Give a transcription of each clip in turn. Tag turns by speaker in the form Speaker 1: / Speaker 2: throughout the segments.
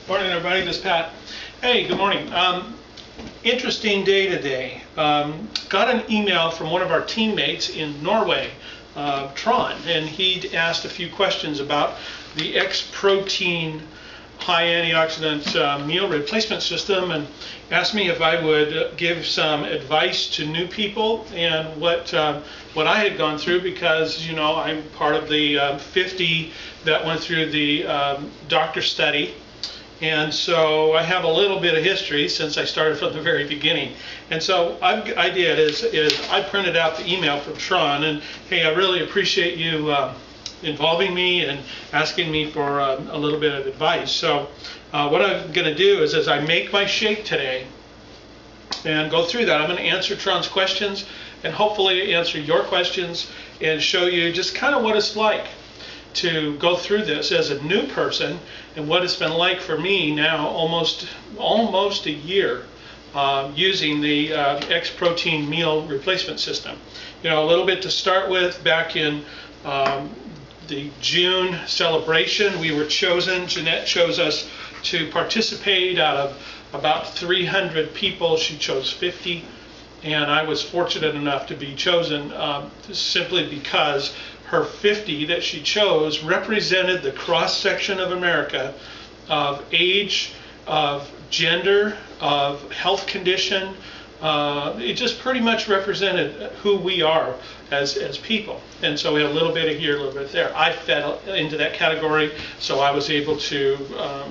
Speaker 1: Morning, everybody. This is Pat. Hey, good morning. Interesting day today. Got an email from one of our teammates in Norway, Tron, and he'd asked a few questions about the XProtein high antioxidant meal replacement system, and asked me if I would give some advice to new people and what I had gone through, because I'm part of the 50 that went through the doctor study. And so I have a little bit of history since I started from the very beginning. And so I did is I printed out the email from Tron, and hey, I really appreciate you involving me and asking me for a little bit of advice. So what I'm going to do is, as I make my shake today and go through that, I'm going to answer Tron's questions and hopefully answer your questions and show you just kind of what it's like to go through this as a new person, and what it's been like for me now almost a year using the XProtein meal replacement system. A little bit to start with. Back in the June celebration, we were chosen, Jeanette chose us to participate out of about 300 people. She chose 50, and I was fortunate enough to be chosen simply because her 50 that she chose represented the cross-section of America of age, of gender, of health condition. It just pretty much represented who we are as people. And so we had a little bit of here, a little bit there. I fell into that category, so I was able to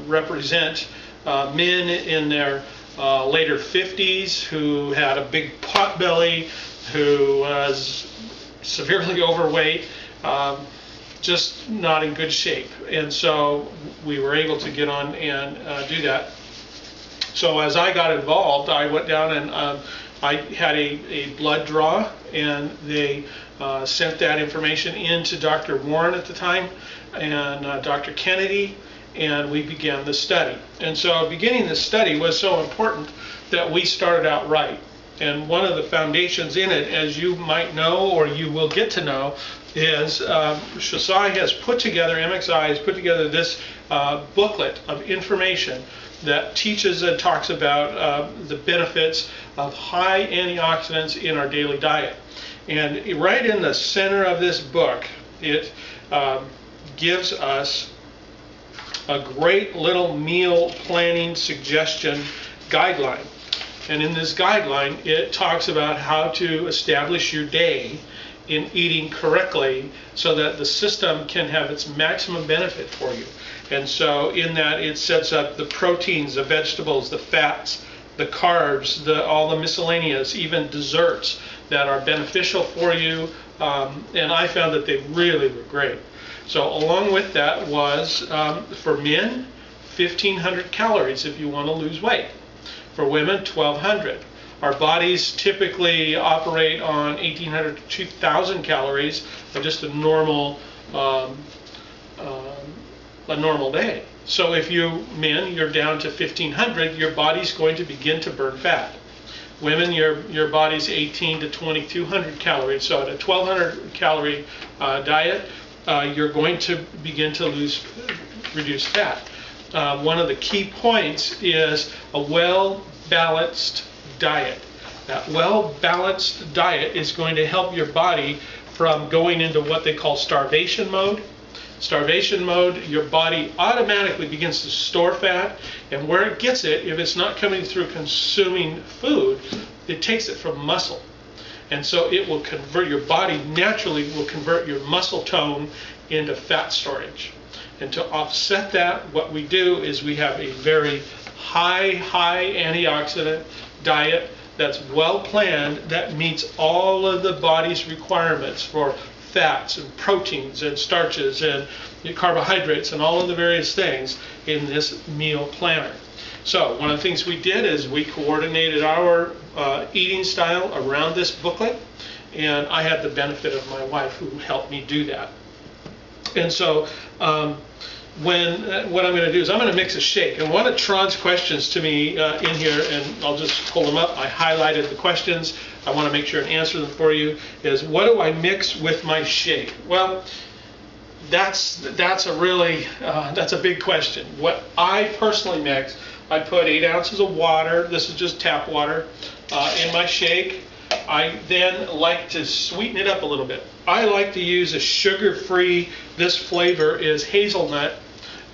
Speaker 1: represent men in their later 50s who had a big pot belly, who was severely overweight, just not in good shape. And so we were able to get on and do that. So as I got involved, I went down and I had a blood draw, and they sent that information in to Dr. Warren at the time and Dr. Kennedy, and we began the study. And so beginning the study was so important that we started out right. And one of the foundations in it, as you might know or you will get to know, is MXI has put together this booklet of information that teaches and talks about the benefits of high antioxidants in our daily diet. And right in the center of this book, it gives us a great little meal planning suggestion guideline. And in this guideline, it talks about how to establish your day in eating correctly so that the system can have its maximum benefit for you. And so in that, it sets up the proteins, the vegetables, the fats, the carbs, all the miscellaneous, even desserts that are beneficial for you. And I found that they really were great. So along with that was, for men, 1,500 calories if you want to lose weight. For women, 1,200. Our bodies typically operate on 1,800 to 2,000 calories for just a normal day. So if men, you're down to 1,500, your body's going to begin to burn fat. Women, your body's 1,800 to 2,200 calories. So at a 1,200 calorie diet, you're going to begin to reduce fat. One of the key points is a well-balanced diet. That well-balanced diet is going to help your body from going into what they call starvation mode. Starvation mode, your body automatically begins to store fat, and where it gets it, if it's not coming through consuming food, it takes it from muscle. And so it will convert, your body naturally will convert your muscle tone into fat storage. And to offset that, what we do is we have a very high antioxidant diet that's well planned, that meets all of the body's requirements for fats and proteins and starches and carbohydrates and all of the various things in this meal planner. So one of the things we did is we coordinated our eating style around this booklet, and I had the benefit of my wife who helped me do that. And so what I'm going to do is I'm going to mix a shake. And one of Tron's questions to me in here, and I'll just pull them up, I highlighted the questions, I want to make sure and answer them for you, is what do I mix with my shake? Well, that's a really that's a big question. What I personally mix, I put 8 ounces of water. This is just tap water in my shake. I then like to sweeten it up a little bit. I like to use a sugar-free. This flavor is hazelnut,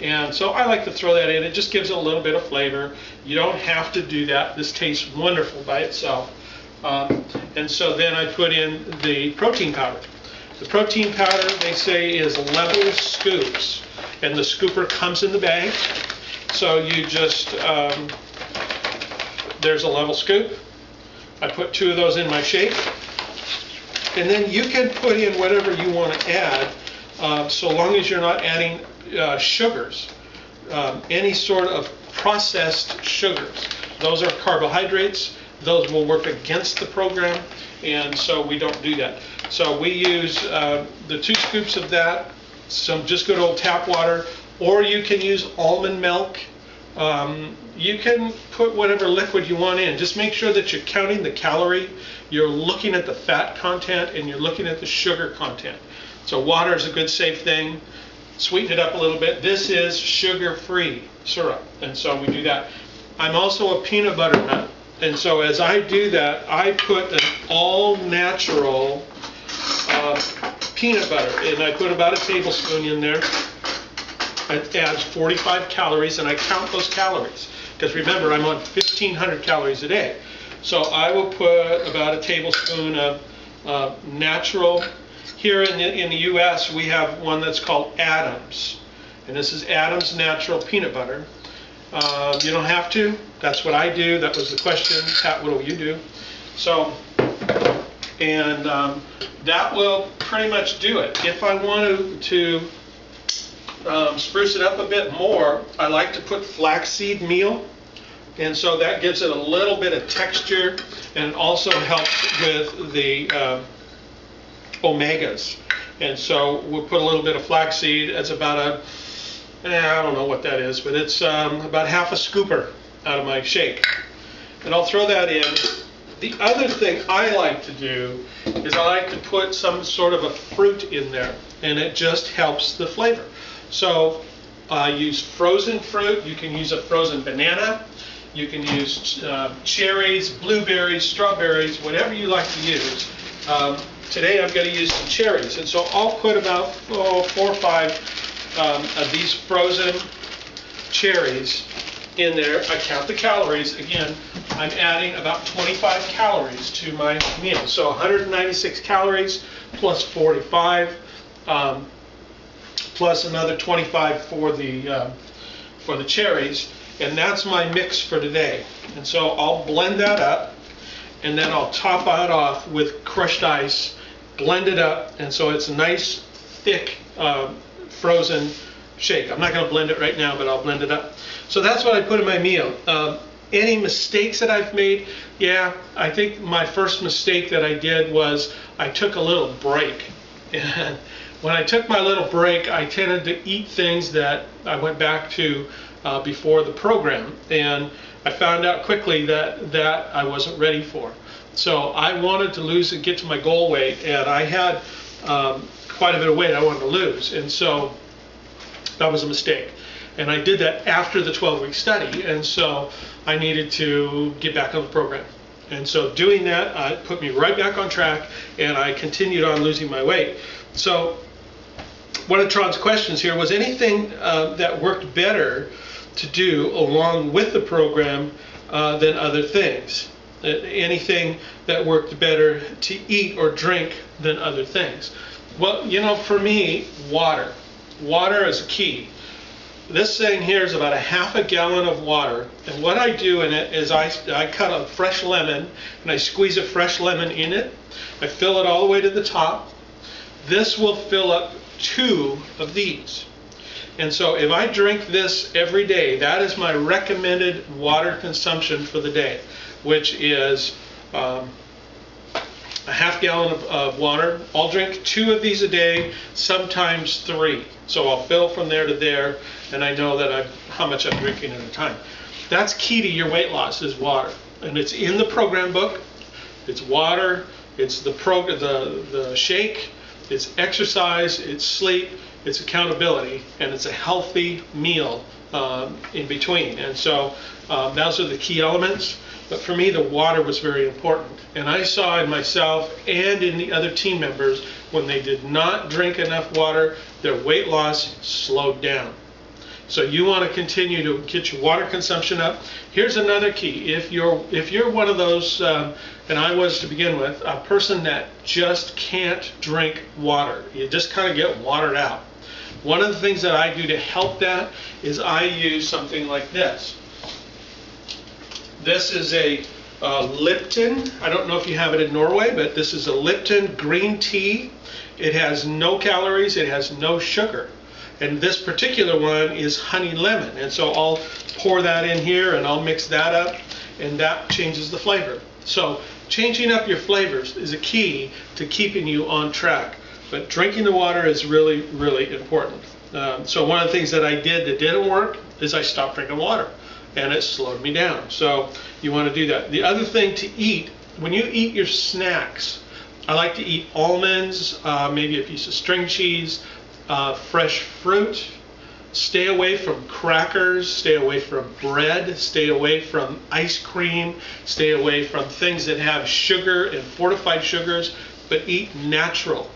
Speaker 1: and so I like to throw that in. It just gives it a little bit of flavor. You don't have to do that. This tastes wonderful by itself. And so then I put in the protein powder. The protein powder, they say, is level scoops, and the scooper comes in the bag. So you just, there's a level scoop. I put 2 of those in my shake. And then you can put in whatever you want to add, so long as you're not adding sugars, any sort of processed sugars. Those are carbohydrates. Those will work against the program, and so we don't do that. So we use the 2 scoops of that, some just good old tap water, or you can use almond milk. You can put whatever liquid you want in. Just make sure that you're counting the calorie, you're looking at the fat content, and you're looking at the sugar content. So water is a good safe thing. Sweeten it up a little bit. This is sugar-free syrup, and so we do that. I'm also a peanut butter nut, and so as I do that, I put an all-natural peanut butter, and I put about a tablespoon in there. It adds 45 calories, and I count those calories, because remember, I'm on 1,500 calories a day. So I will put about a tablespoon of natural. Here in the US, we have one that's called Adams, and this is Adams Natural Peanut Butter. You don't have to. That's what I do. That was the question. Pat, what do you do? So, and that will pretty much do it. If I wanted to spruce it up a bit more, I like to put flaxseed meal, and so that gives it a little bit of texture, and it also helps with the omegas. And so we'll put a little bit of flaxseed. It's about a, I don't know what that is, but it's about half a scooper out of my shake. And I'll throw that in. The other thing I like to do is I like to put some sort of a fruit in there, and it just helps the flavor. So I use frozen fruit. You can use a frozen banana. You can use cherries, blueberries, strawberries, whatever you like to use. Today I'm going to use some cherries, and so I'll put about 4 or 5 of these frozen cherries in there. I count the calories. Again, I'm adding about 25 calories to my meal. So 196 calories plus 45, plus another 25 for the cherries, and that's my mix for today. And so I'll blend that up, and then I'll top it off with crushed ice, blend it up, and so it's a nice thick frozen shake. I'm not going to blend it right now, but I'll blend it up. So that's what I put in my meal. Any mistakes that I've made? Yeah, I think my first mistake that I did was I took a little break. And when I took my little break, I tended to eat things that I went back to before the program, and I found out quickly that I wasn't ready for. So I wanted to lose and get to my goal weight, and I had quite a bit of weight I wanted to lose, and so that was a mistake. And I did that after the 12-week study, and so I needed to get back on the program. And so doing that put me right back on track, and I continued on losing my weight. So one of Tron's questions here was anything that worked better to do along with the program than other things. Anything that worked better to eat or drink than other things. Well, you know, for me, water. Water is key. This thing here is about a half a gallon of water, and what I do in it is I cut a fresh lemon, and I squeeze a fresh lemon in it. I fill it all the way to the top. This will fill up 2 of these. And so if I drink this every day, that is my recommended water consumption for the day, which is a half gallon of water. I'll drink 2 of these a day, sometimes 3. So I'll fill from there to there, and I know that how much I'm drinking at a time. That's key to your weight loss, is water. And it's in the program book. It's water, it's the shake, It's exercise, it's sleep, it's accountability, and it's a healthy meal in between. And so those are the key elements. But for me, the water was very important. And I saw in myself and in the other team members, when they did not drink enough water, their weight loss slowed down. So you want to continue to get your water consumption up. Here's another key. If you're one of those, and I was to begin with, a person that just can't drink water, you just kind of get watered out. One of the things that I do to help that is I use something like this. This is a Lipton. I don't know if you have it in Norway, but this is a Lipton green tea. It has no calories, it has no sugar. And this particular one is honey lemon. And so I'll pour that in here and I'll mix that up, and that changes the flavor. So changing up your flavors is a key to keeping you on track. But drinking the water is really, really important. So one of the things that I did that didn't work is I stopped drinking water, and it slowed me down. So you want to do that. The other thing to eat, when you eat your snacks, I like to eat almonds, maybe a piece of string cheese, fresh fruit. Stay away from crackers, stay away from bread, stay away from ice cream, stay away from things that have sugar and fortified sugars, but eat natural.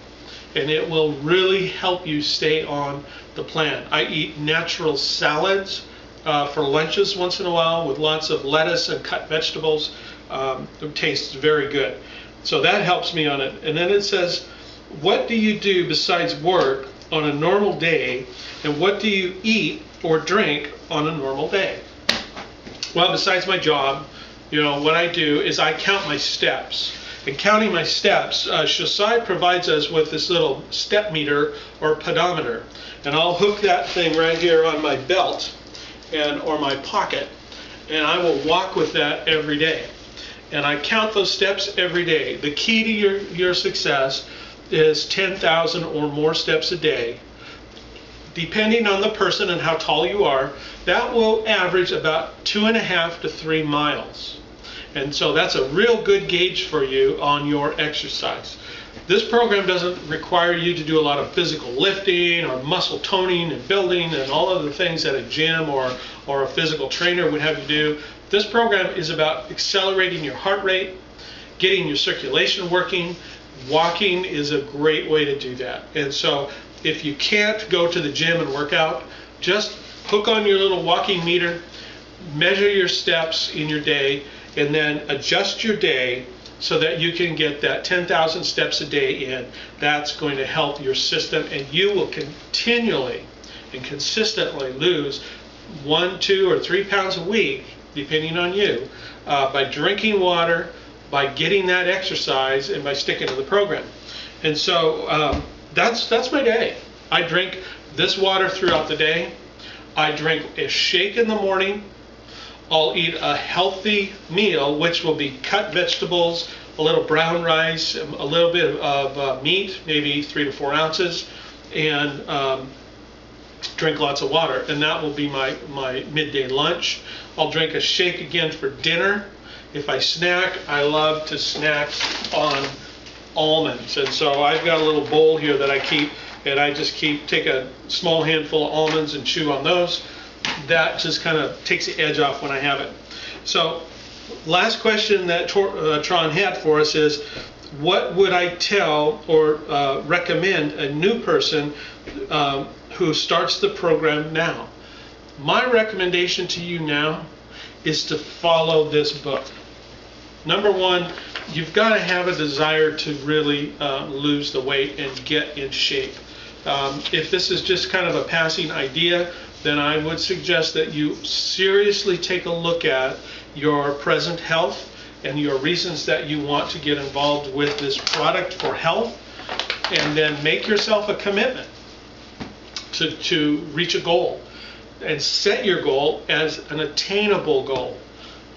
Speaker 1: And it will really help you stay on the plan. I eat natural salads for lunches once in a while with lots of lettuce and cut vegetables. It tastes very good. So that helps me on it. And then it says, what do you do besides work on a normal day, and what do you eat or drink on a normal day? Well, besides my job, what I do is I count my steps. And counting my steps, Shasai provides us with this little step meter or pedometer. And I'll hook that thing right here on my belt or my pocket, and I will walk with that every day. And I count those steps every day. The key to your success is 10,000 or more steps a day. Depending on the person and how tall you are, that will average about 2.5 to 3 miles. And so that's a real good gauge for you on your exercise. This program doesn't require you to do a lot of physical lifting or muscle toning and building and all of the things that a gym or a physical trainer would have you do. This program is about accelerating your heart rate, getting your circulation working. Walking is a great way to do that. And so if you can't go to the gym and work out, just hook on your little walking meter, measure your steps in your day, and then adjust your day so that you can get that 10,000 steps a day in. That's going to help your system, and you will continually and consistently lose 1, 2, or 3 pounds a week, depending on you, by drinking water, by getting that exercise, and by sticking to the program. And so that's my day. I drink this water throughout the day. I drink a shake in the morning. I'll eat a healthy meal, which will be cut vegetables, a little brown rice, a little bit of meat, maybe 3 to 4 ounces, and drink lots of water. And that will be my midday lunch. I'll drink a shake again for dinner. If I snack, I love to snack on almonds. And so I've got a little bowl here that I keep, and I just take a small handful of almonds and chew on those. That just kind of takes the edge off when I have it. So last question that Tron had for us is, what would I tell or recommend a new person who starts the program now? My recommendation to you now is to follow this book. Number one, you've got to have a desire to really lose the weight and get in shape. If this is just kind of a passing idea, then I would suggest that you seriously take a look at your present health and your reasons that you want to get involved with this product for health, and then make yourself a commitment to reach a goal, and set your goal as an attainable goal.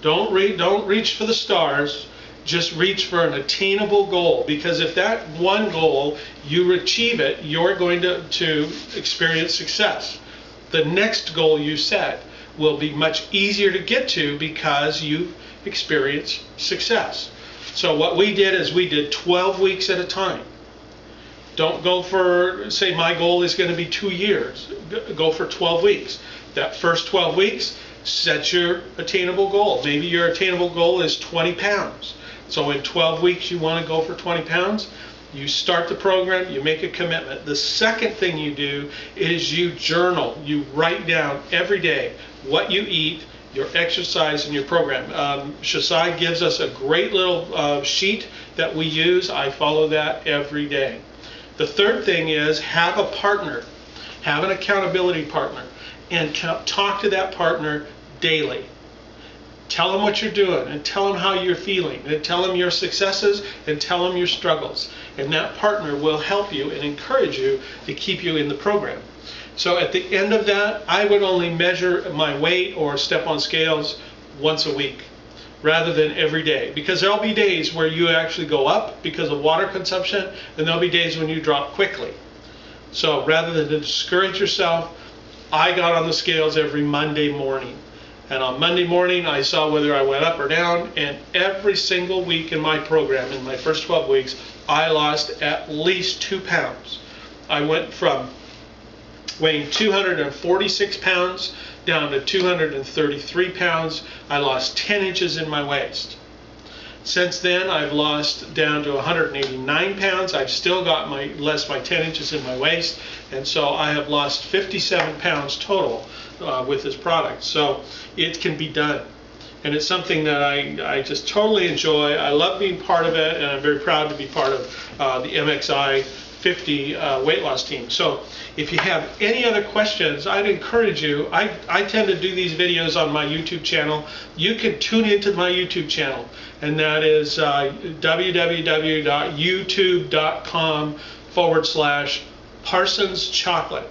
Speaker 1: Don't reach for the stars, just reach for an attainable goal, because if that one goal, you achieve it, you're going to experience success. The next goal you set will be much easier to get to because you've experienced success. So what we did is we did 12 weeks at a time. Don't go for, say my goal is going to be 2 years. Go for 12 weeks. That first 12 weeks, set your attainable goal. Maybe your attainable goal is 20 pounds. So in 12 weeks you want to go for 20 pounds. You start the program, you make a commitment. The second thing you do is you journal. You write down every day what you eat, your exercise, and your program. Shasai gives us a great little sheet that we use. I follow that every day. The third thing is have a partner. Have an accountability partner. And talk to that partner daily. Tell them what you're doing, and tell them how you're feeling, and tell them your successes, and tell them your struggles. And that partner will help you and encourage you to keep you in the program. So at the end of that, I would only measure my weight or step on scales once a week rather than every day, because there'll be days where you actually go up because of water consumption, and there'll be days when you drop quickly. So rather than to discourage yourself, I got on the scales every Monday morning. And on Monday morning, I saw whether I went up or down, and every single week in my program, in my first 12 weeks, I lost at least 2 pounds. I went from weighing 246 pounds down to 233 pounds. I lost 10 inches in my waist. Since then, I've lost down to 189 pounds. I've still got my 10 inches in my waist, and so I have lost 57 pounds total with this product. So it can be done, and it's something that I just totally enjoy. I love being part of it, and I'm very proud to be part of the MXI 50 weight loss team. So if you have any other questions, I'd encourage you. I tend to do these videos on my YouTube channel. You can tune into my YouTube channel, and that is www.youtube.com/Parsons Chocolate.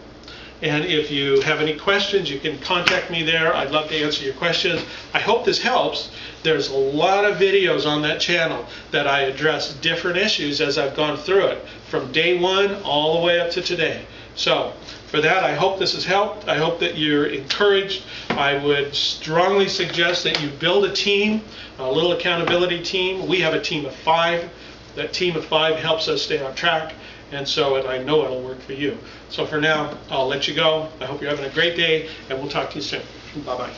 Speaker 1: And if you have any questions, you can contact me there. I'd love to answer your questions. I hope this helps. There's a lot of videos on that channel that I address different issues as I've gone through it, from day one all the way up to today. So for that, I hope this has helped. I hope that you're encouraged. I would strongly suggest that you build a team, a little accountability team. We have a team of 5. That team of 5 helps us stay on track. And I know it'll work for you. So for now, I'll let you go. I hope you're having a great day, and we'll talk to you soon. Bye-bye.